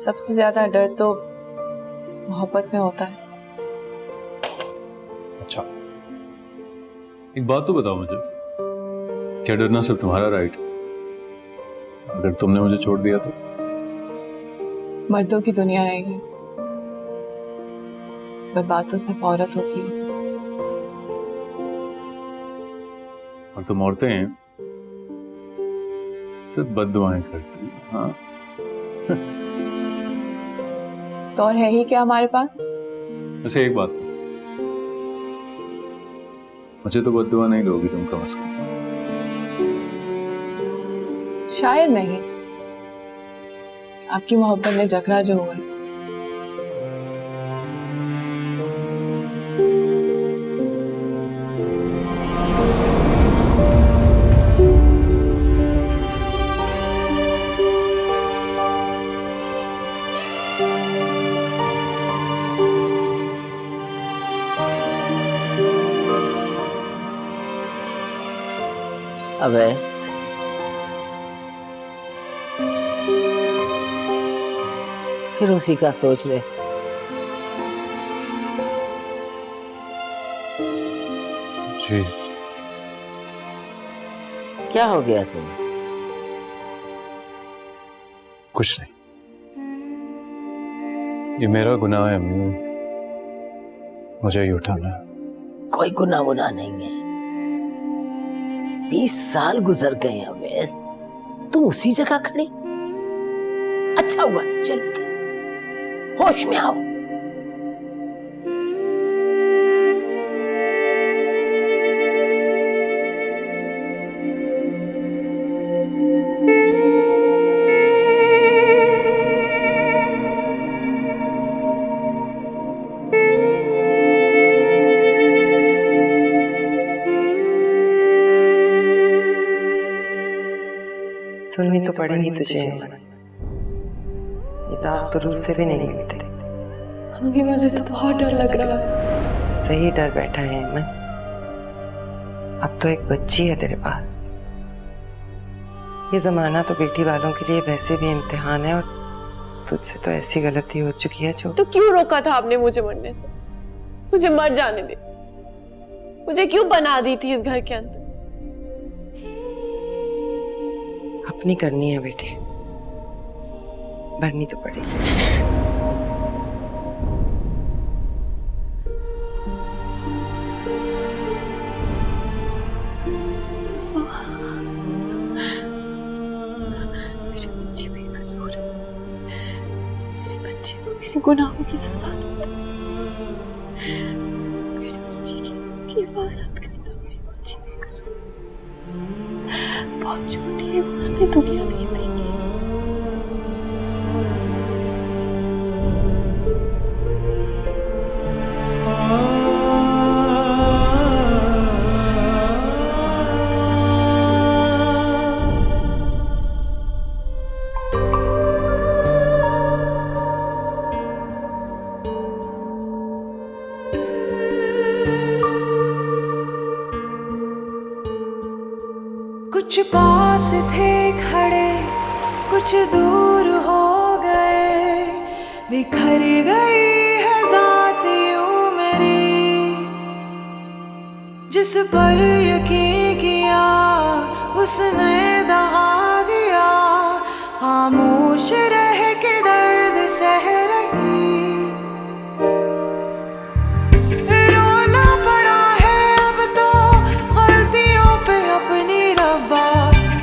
सबसे ज्यादा डर तो मोहब्बत में होता है। अच्छा, एक बात तो बताओ मुझे, क्या डरना सिर्फ तुम्हारा राइट है? अगर तुमने मुझे छोड़ दिया तो? मर्दों की दुनिया है ये, पर बात तो सिर्फ औरत होती है। और तुम औरतें हैं सिर्फ बद्दुआएं करती हैं। हाँ तो और है ही क्या हमारे पास? वैसे एक बात, मुझे तो बद्दुआ नहीं दोगी तुम कम से कम? शायद नहीं, आपकी मोहब्बत में झगड़ा जो हुआ है। अवैस, फिर उसी का सोच ले। जी क्या हो गया तुम्हें? कुछ नहीं, ये मेरा गुनाह है अम्मी, मुझे ही उठाना है। कोई गुनाह वुनाह नहीं है। 20 साल गुजर गए अवैस, तुम उसी जगह खड़ी। अच्छा हुआ चल गए, होश में आओ। सुननी तो पड़ेगी तुझे, ये दाग तो रूह से भी नहीं मिलते। अम्मी मुझे तो बहुत डर लग रहा है। सही डर बैठा है मन, अब तो एक बच्ची है तेरे पास। ये जमाना तो बेटी वालों के लिए वैसे भी इम्तिहान है, और तुझसे तो ऐसी गलती हो चुकी है जो। तो क्यों रोका था आपने मुझे मरने से? मुझे मर जाने दे। मुझे क्यों बना दी थी इस घर के अंदर? अपनी करनी है बेटे, भरनी तो पड़ेगी। मेरी बच्ची बेकसूर है, मेरी बच्ची को मेरे गुनाहों की सजा नहीं दे। मेरी बच्ची की इज्जत की हिफाजत करना, मेरी बच्ची बेकसूर बहुत छोटी है, उसने दुनिया नहीं देखी। कुछ पास थे खड़े, कुछ दूर हो गए, बिखर गई है ज़ात यूं मेरी। जिस पर यकीन किया उसने दगा दिया, खामोश रह के दर्द सह रही। रोना पड़ा है अब तो गलतियों पे अपनी, रब्बा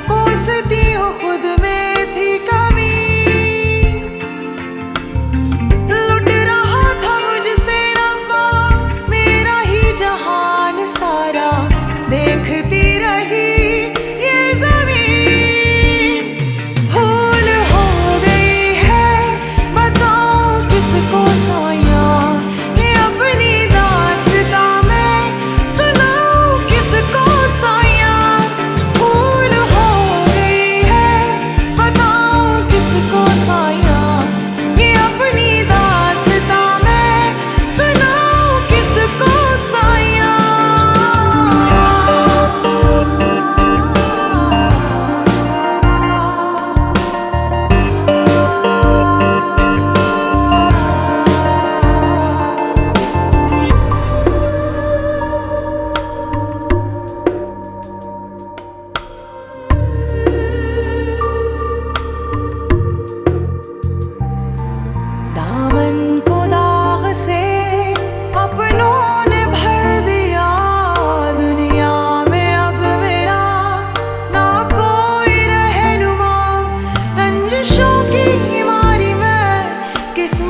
कोसती हूँ खुद में थी कमी। लुट रहा था मुझसे रब्बा मेरा ही जहान सारा, देखती रही ये ज़मीं।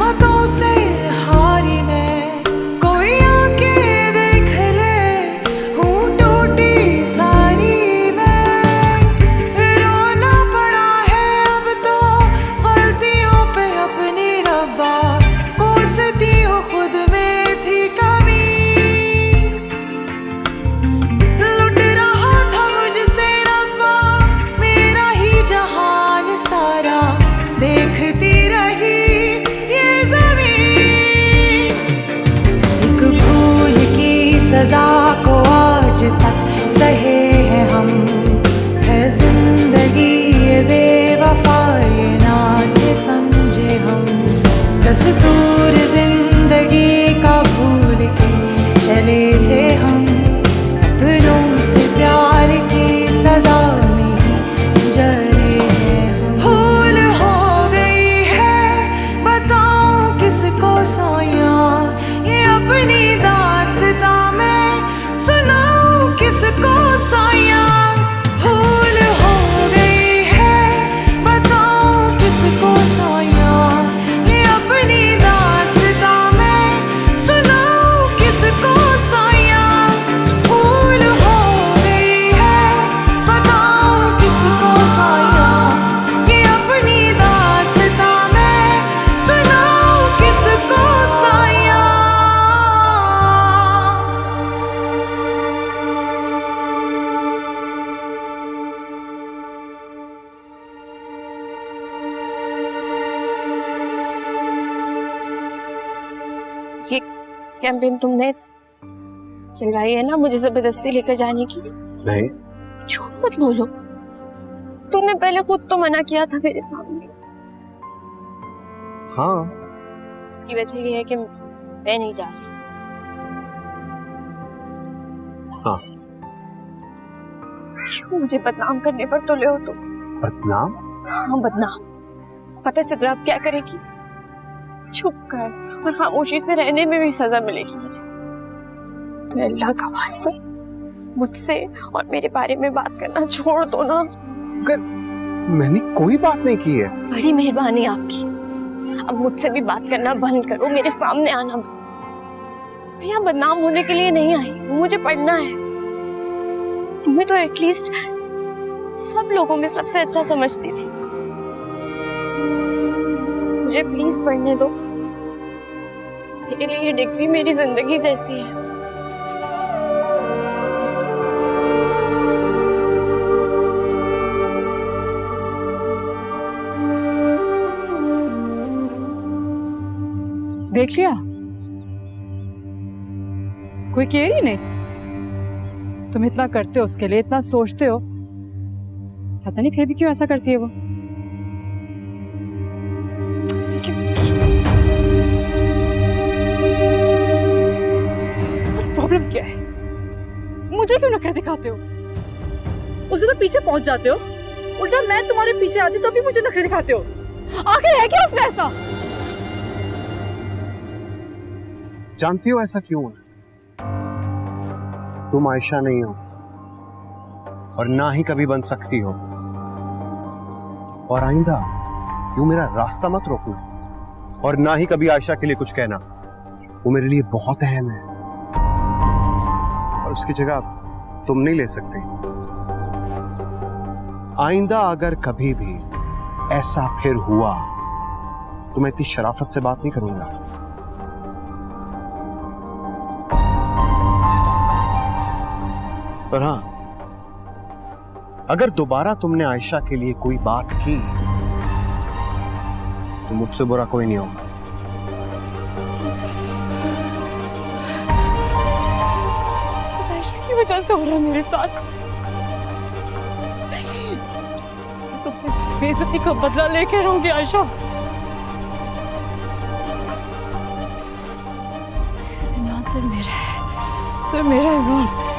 किस्मतों से हारी मैं, कोई आके देख ले, हूँ टूटी सारी मैं। रोना पड़ा है अब तो गलतियों पे अपनी रब्बा, कोसती हूँ खुद में थी कमी। लुट रहा था मुझसे रब्बा मेरा ही जहान सारा, देखती रही ये ज़मीन। एक भूल की सजा को आज तक सहे हैं हम, है जिंदगी ये बेवफा ये ना थे समझे हम। दस्तूर जिंदगी का भूल के चले थे हम, अपनों से प्यार की सजा में ही जले हैं हम। भूल हो गई है बताऊं किसको सोया, ये अपनी दास्तां मैं सुनाऊं किसको सोया। भूल हो गई है बताऊं किसको सोया, ये अपनी दास्तां मैं सुनाऊं किसको सोया। भूल हो गई है बताऊं किसको सोया, ये अपनी दास्तां मैं सुनाऊं किसको सोया। ये कैंपेन तुमने चलवाई है ना मुझे जबरदस्ती लेकर जाने की? नहीं, झूठ मत बोलो, तुमने पहले खुद तो मना किया था मेरे सामने। हाँ, इसकी वजह ये है कि मैं नहीं जा रही। हाँ। क्यों मुझे बदनाम करने पर तुले हो तुम? बदनाम? हाँ बदनाम। पता है सिद्रा अब क्या करेगी? छुप कर और खामोशी से रहने में भी सजा मिलेगी मुझे। मैं अल्लाह का वास्ता मुझसे और मेरे बारे में बात करना छोड़ दो ना। अगर मैंने कोई बात नहीं की है। बड़ी मेहरबानी आपकी, अब मुझसे भी बात करना बंद करो, मेरे सामने आना बंद। मैं यहाँ बदनाम होने के लिए नहीं आई हूँ, मुझे पढ़ना है। तुम्हें तो एटलीस्ट सब लोगों में सबसे अच्छा समझती थी। मुझे प्लीज पढ़ने दो, मेरे लिए ये डिग्री मेरी जिंदगी जैसी है। देख लिया, कोई केयर ही नहीं। तुम इतना करते हो उसके लिए, इतना सोचते हो, पता नहीं फिर भी क्यों ऐसा करती है वो। प्रॉब्लम क्या है? मुझे क्यों नखरे दिखाते हो? उसे तो पीछे पहुंच जाते हो, उल्टा मैं तुम्हारे पीछे आती तो भी मुझे नखरे दिखाते हो। आखिर है क्या उसमें ऐसा? जानती हो ऐसा क्यों है? तुम आयशा नहीं हो और ना ही कभी बन सकती हो। और आइंदा यूं मेरा रास्ता मत रोकना और ना ही कभी आयशा के लिए कुछ कहना। वो मेरे लिए बहुत अहम है और उसकी जगह तुम नहीं ले सकते। आइंदा अगर कभी भी ऐसा फिर हुआ तो मैं इतनी शराफत से बात नहीं करूंगा। पर हाँ, अगर दोबारा तुमने आयशा के लिए कोई बात की तो मुझसे बुरा कोई नहीं होगा। आयशा की वजह से हो रहा है मेरे साथ। तुमसे बेइज्जती का बदला लेके रहूंगी आयशा। इमरान सिर्फ मेरा है, सिर्फ मेरा इमरान।